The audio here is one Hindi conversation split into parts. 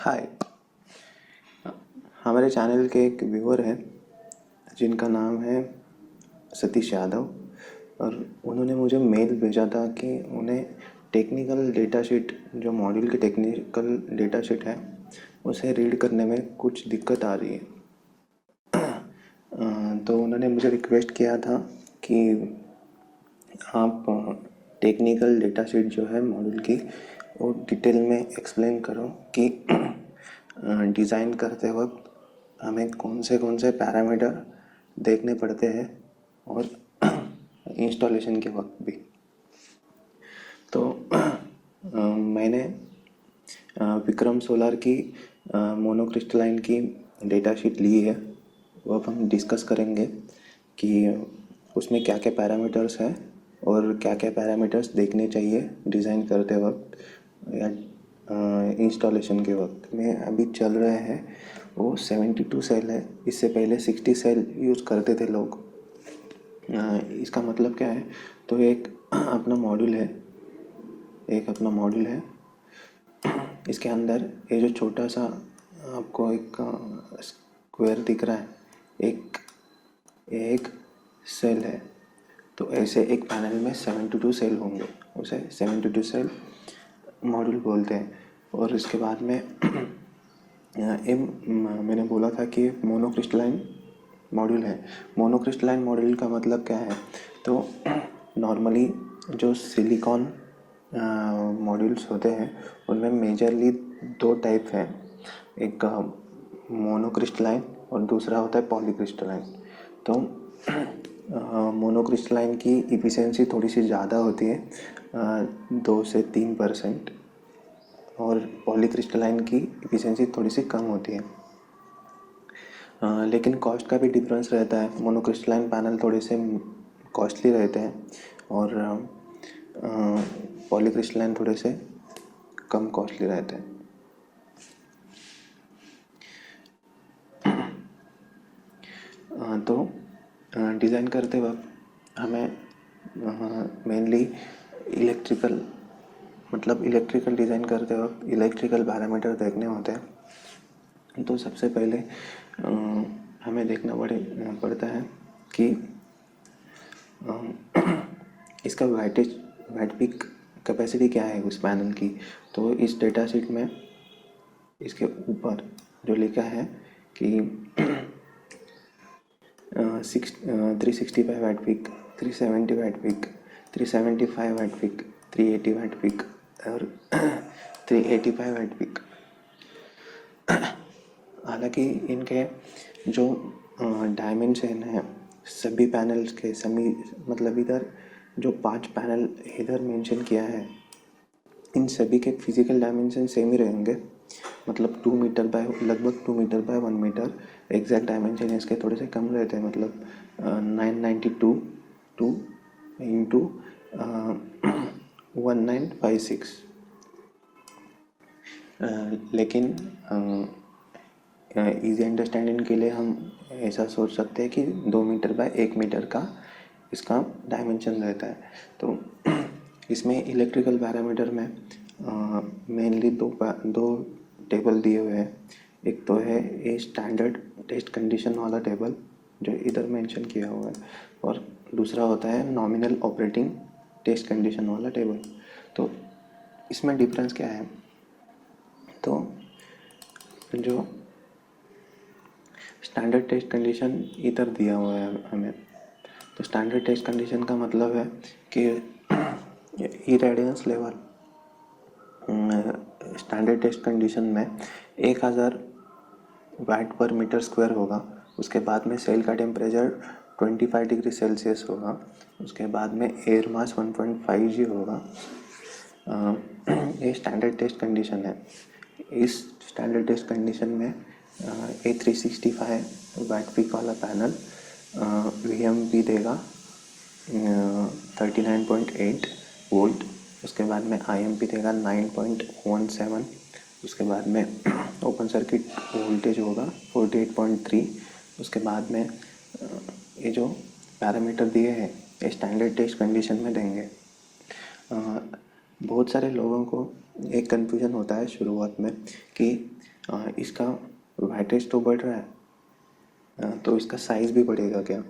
हाय। हमारे चैनल के एक व्यूअर हैं जिनका नाम है सतीश यादव, और उन्होंने मुझे मेल भेजा था कि उन्हें टेक्निकल डेटा शीट, जो मॉड्यूल की टेक्निकल डेटा शीट है, उसे रीड करने में कुछ दिक्कत आ रही है। तो उन्होंने मुझे रिक्वेस्ट किया था कि आप टेक्निकल डेटा शीट जो है मॉड्यूल की, वो डिटेल में एक्सप्लेन करो कि डिज़ाइन करते वक्त हमें कौन से पैरामीटर देखने पड़ते हैं और इंस्टॉलेशन के वक्त भी। तो मैंने विक्रम सोलार की मोनोक्रिस्टलाइन की डेटा शीट ली है। वो अब हम डिस्कस करेंगे कि उसमें क्या क्या पैरामीटर्स हैं और क्या क्या पैरामीटर्स देखने चाहिए डिज़ाइन करते वक्त या इंस्टॉलेशन के वक्त में। अभी चल रहे हैं वो 72 सेल है। इससे पहले 60 सेल यूज़ करते थे लोग। इसका मतलब क्या है, तो एक अपना मॉड्यूल है। इसके अंदर ये जो छोटा सा आपको एक स्क्वायर दिख रहा है, एक सेल है। तो ऐसे एक पैनल में 72 सेल होंगे, उसे 72 सेल मॉड्यूल बोलते हैं। और इसके बाद में मैंने बोला था कि मोनोक्रिस्टलाइन मॉड्यूल है। मोनोक्रिस्टलाइन मॉड्यूल का मतलब क्या है, तो नॉर्मली जो सिलिकॉन मॉड्यूल्स होते हैं उनमें मेजरली दो टाइप हैं, एक मोनोक्रिस्टलाइन और दूसरा होता है पॉलीक्रिस्टलाइन। तो मोनोक्रिस्टलाइन की इफिशिएंसी थोड़ी सी ज़्यादा होती है, 2 से 3%, और पॉलीक्रिस्टलाइन की इफिशिएंसी थोड़ी सी कम होती है। लेकिन कॉस्ट का भी डिफरेंस रहता है। मोनोक्रिस्टलाइन पैनल थोड़े से कॉस्टली रहते हैं और पॉलीक्रिस्टलाइन थोड़े से कम कॉस्टली रहते हैं। तो डिज़ाइन करते वक्त हमें मेनली इलेक्ट्रिकल डिज़ाइन करते वक्त इलेक्ट्रिकल पैरामीटर देखने होते हैं। तो सबसे पहले हमें देखना पड़ता है कि इसका वाट पीक कैपेसिटी क्या है उस पैनल की। तो इस डेटा शीट में इसके ऊपर जो लिखा है कि 365 watt peak, 370 watt peak, 375 watt peak, 380 watt peak और 385 वाट पीक। हालांकि इनके जो डायमेंशन है सभी पैनल्स के, मतलब इधर जो 5 पैनल इधर मेंशन किया है, इन सभी के फिजिकल डायमेंशन सेम ही रहेंगे। मतलब 2 मीटर बाय, लगभग 2 metre by 1 metre. Exact dimension इसके थोड़े से कम रहते हैं, मतलब 992 टू इंटू 1956। लेकिन इजी अंडरस्टैंडिंग के लिए हम ऐसा सोच सकते हैं कि 2 मीटर बाय 1 मीटर का इसका डायमेंशन रहता है। तो इसमें इलेक्ट्रिकल पैरामीटर में मेनली दो टेबल दिए हुए हैं। एक तो है ये स्टैंडर्ड टेस्ट कंडीशन वाला टेबल जो इधर मेंशन किया हुआ है, और दूसरा होता है नॉमिनल ऑपरेटिंग टेस्ट कंडीशन वाला टेबल। तो इसमें डिफरेंस क्या है, तो जो स्टैंडर्ड टेस्ट कंडीशन इधर दिया हुआ है हमें। तो स्टैंडर्ड टेस्ट कंडीशन का मतलब है कि irradiance level standard test condition में 1000 वाट पर मीटर स्क्वायर होगा। उसके बाद में सेल का टेम्परेचर 25 डिग्री सेल्सियस होगा। उसके बाद में एयर मास 1.5 g होगा। ये स्टैंडर्ड टेस्ट कंडीशन है। इस स्टैंडर्ड टेस्ट कंडीशन में A365 वाट पीक वाला पैनल VMP देगा 39.8 वोल्ट। उसके बाद में IMP देगा 9.17। उसके बाद में ओपन सर्किट वोल्टेज होगा 48.3। उसके बाद में ये जो पैरामीटर दिए हैं ये स्टैंडर्ड टेस्ट कंडीशन में देंगे। बहुत सारे लोगों को एक कन्फ्यूजन होता है शुरुआत में कि इसका वाटेज तो बढ़ रहा है, तो इसका साइज़ भी बढ़ेगा क्या?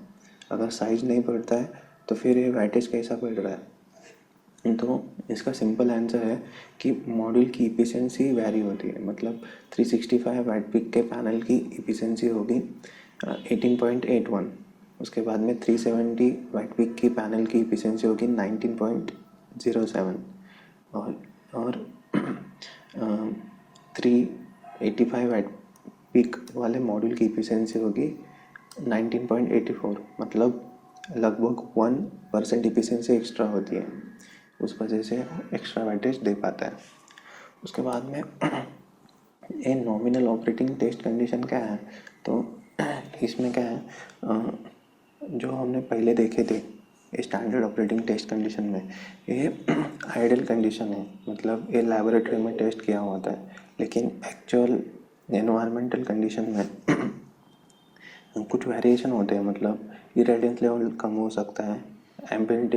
अगर साइज़ नहीं बढ़ता है तो फिर ये वाटेज कैसा बढ़ रहा है? तो इसका सिंपल आंसर है कि मॉड्यूल की इफिशिएंसी वैरी होती है। मतलब 365 वाट पीक के पैनल की इफिशिएंसी होगी 18.81, उसके बाद में 370 वाट पीक की पैनल की इफिशिएंसी होगी 19.07, और 385 वाट पीक वाले मॉड्यूल की इफिशिएंसी होगी 19.84। मतलब लगभग 1% इफिशिएंसी एक्स्ट्रा होती है, उस वजह से एक्स्ट्रा वाटेज दे पाता है। उसके बाद में ये नॉमिनल ऑपरेटिंग टेस्ट कंडीशन क्या है? तो इसमें क्या है, जो हमने पहले देखे थे स्टैंडर्ड ऑपरेटिंग टेस्ट कंडीशन में, ये आइडियल कंडीशन है। मतलब ये लैबोरेटरी में टेस्ट किया हुआ था, लेकिन एक्चुअल एनवायरमेंटल कंडीशन में कुछ वेरिएशन होते हैं। मतलब इरेडियंस लेवल कम हो सकता है, एम्बिएंट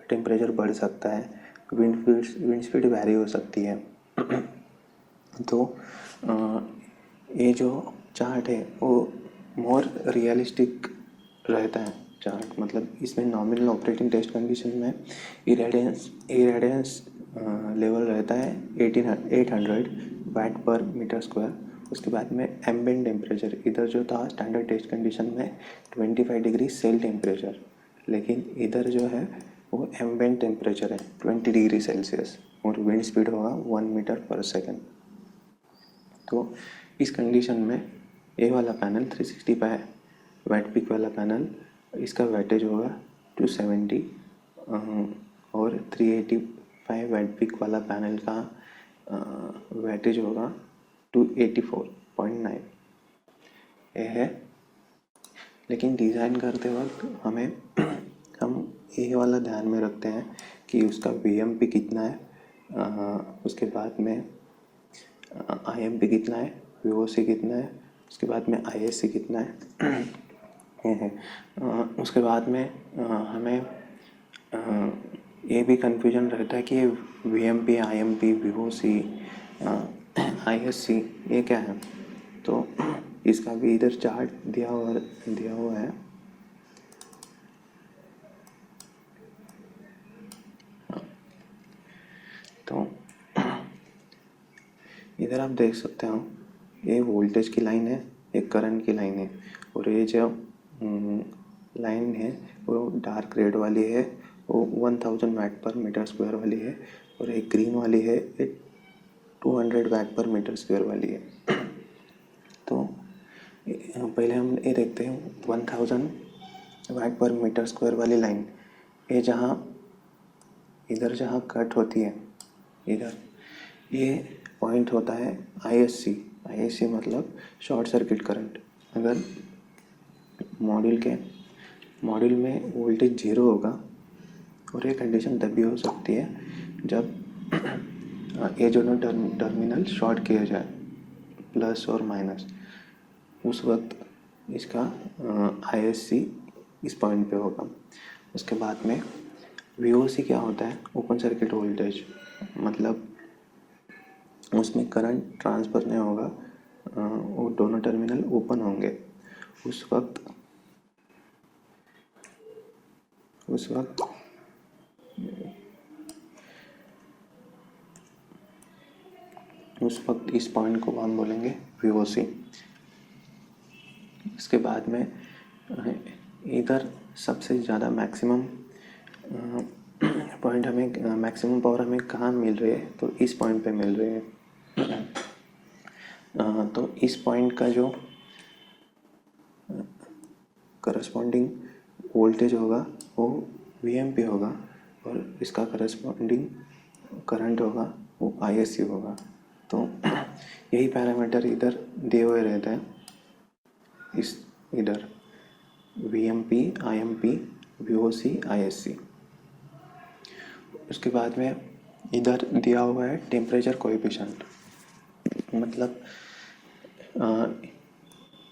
टेम्परेचर बढ़ सकता है, विंड स्पीड वैरी हो सकती है। तो ये जो चार्ट है वो मोर रियलिस्टिक रहता है चार्ट। मतलब इसमें नॉमिनल ऑपरेटिंग टेस्ट कंडीशन में इरेडियंस लेवल रहता है 800 वाट पर मीटर स्क्वायर। उसके बाद में एम्बिएंट टेम्परेचर इधर जो था स्टैंडर्ड टेस्ट कंडीशन में 25 डिग्री सेल टेम्परेचर, लेकिन इधर जो है वो एम्बिएंट टेम्परेचर है 20 डिग्री सेल्सियस, और विंड स्पीड होगा 1 मीटर पर सेकेंड। तो इस कंडीशन में ये वाला पैनल 365 वाट पीक वाला पैनल, इसका वाटेज होगा 270, और 385 वाट पीक वाला पैनल का वाटेज होगा 284.9। ये है। लेकिन डिज़ाइन करते वक्त हम ये वाला ध्यान में रखते हैं कि उसका VMP कितना है, उसके बाद में IMP कितना है, VOC कितना है, उसके बाद में ISC कितना है, ये है। उसके बाद में हमें ये भी कन्फ्यूजन रहता है कि VMP, IMP, VOC, ISC ये क्या है? तो इसका भी इधर चार्ट दिया हुआ है। तो इधर आप देख सकते हो, ये वोल्टेज की लाइन है, एक करंट की लाइन है, और ये जो लाइन है वो डार्क रेड वाली है, वो 1000 वाट पर मीटर स्क्वायर वाली है, और एक ग्रीन वाली है, ये 200 वाट पर मीटर स्क्वायर वाली है। तो पहले हम ये देखते हैं 1000 वाट पर मीटर स्क्वायर वाली लाइन, ये इधर जहाँ कट होती है, इधर ये पॉइंट होता है ISC मतलब शॉर्ट सर्किट करंट। अगर मॉड्यूल में वोल्टेज 0 होगा, और ये कंडीशन तभी हो सकती है जब ये दोनों टर्मिनल शॉर्ट किया जाए, प्लस और माइनस, उस वक्त इसका ISC इस पॉइंट पे होगा। उसके बाद में VOC क्या होता है? Open circuit voltage. मतलब उसमें करंट ट्रांसफ़र नहीं होगा, वो दोनों टर्मिनल ओपन होंगे। उस वक्त इस पॉइंट को हम बोलेंगे VOC। इसके बाद में इधर सबसे ज़्यादा मैक्सिमम पावर हमें कहाँ मिल रही है? तो इस पॉइंट पे मिल रही है। तो इस पॉइंट का जो करस्पॉन्डिंग वोल्टेज होगा वो VMP होगा, और इसका करस्पॉन्डिंग करंट होगा वो ISC होगा। तो यही पैरामीटर इधर दिए हुए रहते हैं, इधर VMP, IMP, VOC, ISC। उसके बाद में इधर दिया हुआ है टेम्परेचर कोएफिशिएंट। मतलब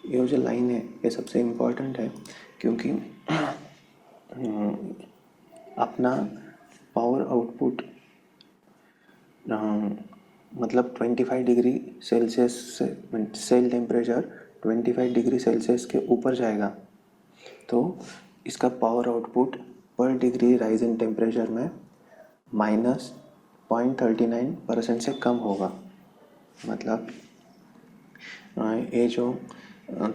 ये जो लाइन है ये सबसे इम्पोर्टेंट है, क्योंकि अपना पावर आउटपुट मतलब 25 डिग्री सेल्सियस से सेल टेम्परेचर 25 डिग्री सेल्सियस के ऊपर जाएगा तो इसका पावर आउटपुट पर डिग्री राइज इन टेम्परेचर में -0.39% से कम होगा। मतलब ये जो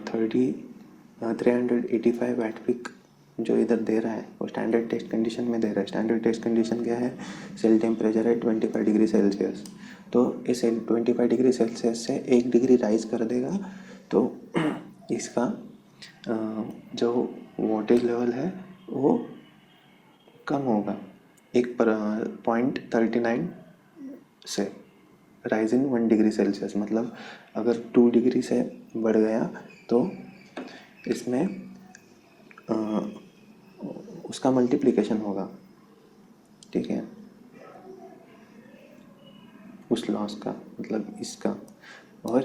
385 वाट पीक जो इधर दे रहा है वो स्टैंडर्ड टेस्ट कंडीशन में दे रहा है। स्टैंडर्ड टेस्ट कंडीशन क्या है? सेल टेम्परेचर है 25 डिग्री सेल्सियस। तो इस 25 डिग्री सेल्सियस से 1 डिग्री राइज कर देगा तो इसका जो वोल्टेज लेवल है वो कम होगा 1.39 से राइज इन 1 डिग्री सेल्सियस। मतलब अगर 2 डिग्री से बढ़ गया तो इसमें उसका मल्टीप्लिकेशन होगा, ठीक है, उस लॉस का, मतलब इसका। और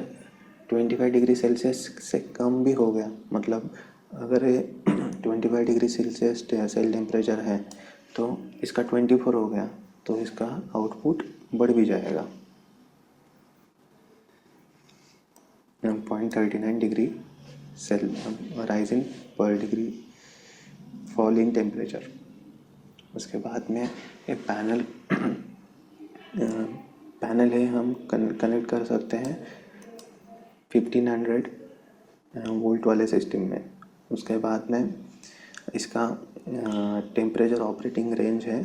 25 डिग्री सेल्सियस से कम भी हो गया, मतलब अगर 25 डिग्री सेल्सियस सेल टेम्परेचर है तो इसका 24 हो गया तो इसका आउटपुट बढ़ भी जाएगा 0.39 डिग्री सेल राइज इन पर डिग्री फॉल इन टेम्परेचर। उसके बाद में एक पैनल है, हम कनेक्ट कर सकते हैं 1500 वोल्ट वाले सिस्टम में। उसके बाद में इसका टेम्परेचर ऑपरेटिंग रेंज है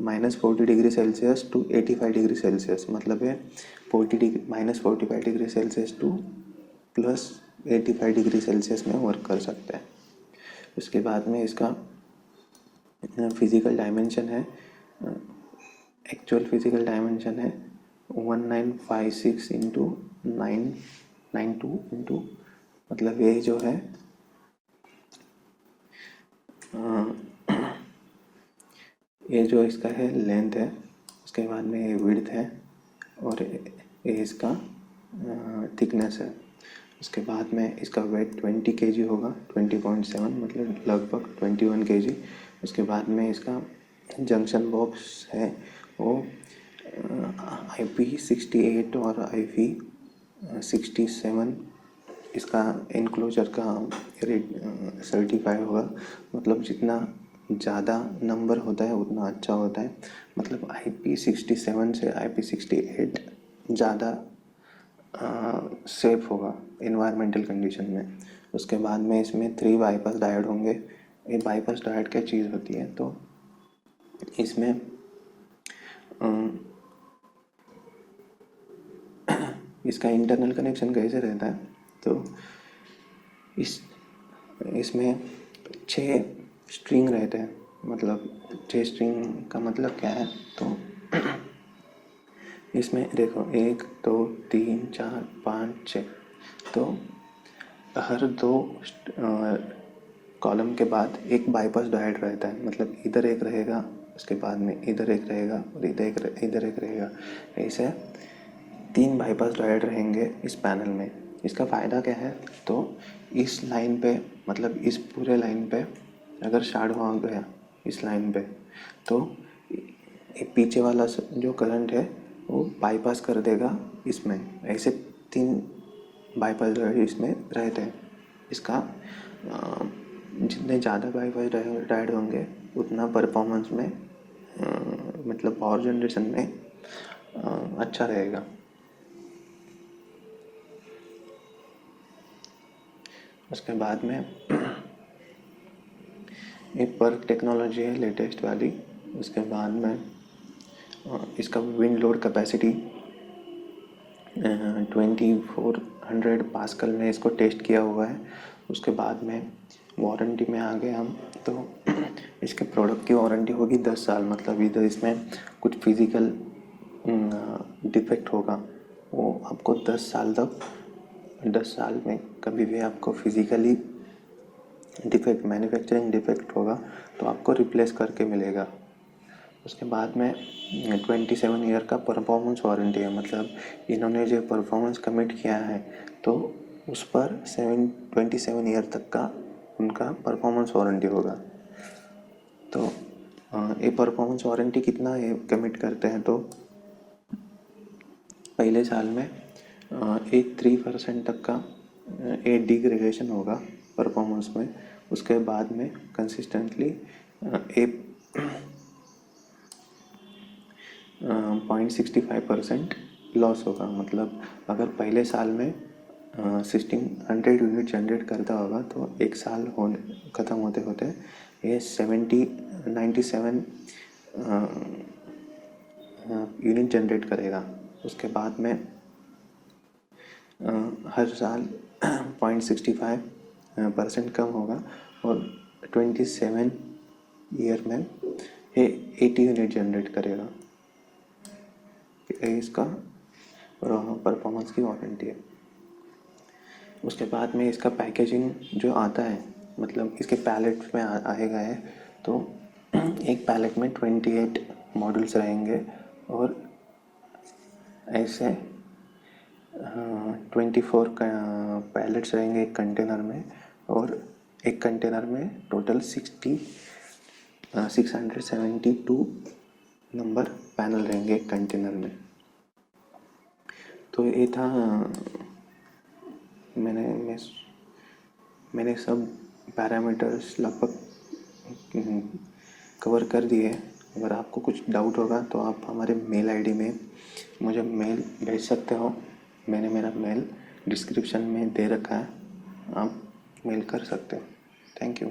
-40 degree Celsius to 85 degree Celsius. मतलब है 45 degree Celsius to +85 degree Celsius में वर्क कर सकता है। उसके बाद में इसका फिज़िकल डायमेंशन है, एक्चुअल फिज़िकल डायमेंशन है 1956 इंटू 992 इंटू, मतलब ये जो है ये जो इसका है लेंथ है, उसके बाद में ये विड्थ है और ये इसका थिकनेस है। उसके बाद में इसका वेट 20 kg होगा, 20.7 मतलब लगभग 21 kg। उसके बाद में इसका जंक्शन बॉक्स है वो IP68 और IP67 इसका एनक्लोजर का सर्टिफाई होगा। मतलब जितना ज़्यादा नंबर होता है उतना अच्छा होता है। मतलब IP67 से IP68 ज़्यादा सेफ होगा इन्वायरमेंटल कंडीशन में। उसके बाद में इसमें 3 बाईपास डायोड होंगे। ये बाईपास डायोड क्या चीज़ होती है? तो इसमें इसका इंटरनल कनेक्शन कैसे रहता है? तो इसमें 6 स्ट्रिंग रहते हैं। मतलब 6 स्ट्रिंग का मतलब क्या है? तो इसमें देखो 1 2 3 4 5 6, तो हर 2 कॉलम के बाद एक बाईपास डायोड रहता है। मतलब इधर एक रहेगा, उसके बाद में इधर एक रहेगा और इधर एक रहेगा। ऐसे 3 बाईपास डायोड रहेंगे इस पैनल में। इसका फ़ायदा क्या है? तो इस लाइन पे, मतलब इस पूरे लाइन पे अगर शॉर्ट हो गया इस लाइन पे तो पीछे वाला जो करंट है वो बाईपास कर देगा इसमें। ऐसे 3 बाईपास डायोड इसमें रहते हैं। इसका जितने ज़्यादा बाईपास डायोड होंगे उतना परफॉर्मेंस में मतलब पावर जनरेशन में अच्छा रहेगा। उसके बाद में एक पर्क टेक्नोलॉजी है लेटेस्ट वाली। उसके बाद में इसका विंड लोड कैपेसिटी 2400 पास्कल में इसको टेस्ट किया हुआ है। उसके बाद में वारंटी में आ गए हम, तो इसके प्रोडक्ट की वारंटी होगी 10 साल। मतलब इधर इसमें कुछ फिज़िकल डिफेक्ट होगा वो आपको 10 साल तक, 10 साल में कभी भी आपको फिज़िकली डिफेक्ट, मैन्युफैक्चरिंग डिफेक्ट होगा तो आपको रिप्लेस करके मिलेगा। उसके बाद में 27 ईयर का परफॉर्मेंस वारंटी है। मतलब इन्होंने जो परफॉर्मेंस कमिट किया है तो उस पर 27 ईयर तक का उनका परफॉर्मेंस वारंटी होगा। तो ये परफॉर्मेंस वारंटी कितना है कमिट करते हैं? तो पहले साल में एक 3% तक का एक डिग्रेडेशन होगा परफॉर्मेंस में। उसके बाद में कंसिस्टेंटली एक 0.65% लॉस होगा। मतलब अगर पहले साल में सिस्टम 100 यूनिट जनरेट करता होगा तो एक साल होने ख़त्म होते होते ये 97 यूनिट जनरेट करेगा। उसके बाद में हर साल 0.65% कम होगा और 27 ईयर में ये 80 यूनिट जनरेट करेगा। इसका परफॉर्मेंस की वारंटी है। उसके बाद में इसका पैकेजिंग जो आता है, मतलब इसके पैलेट में आएगा है, तो एक पैलेट में 28 मॉड्यूल्स रहेंगे और ऐसे 24 पैलेट्स रहेंगे एक कंटेनर में, और एक कंटेनर में टोटल 672 नंबर पैनल रहेंगे एक कंटेनर में। तो ये था, मैंने सब पैरामीटर्स लगभग कवर कर दिए। अगर आपको कुछ डाउट होगा तो आप हमारे मेल आईडी में मुझे मेल भेज सकते हो। मैंने मेरा मेल डिस्क्रिप्शन में दे रखा है, आप मेल कर सकते हो। Thank you.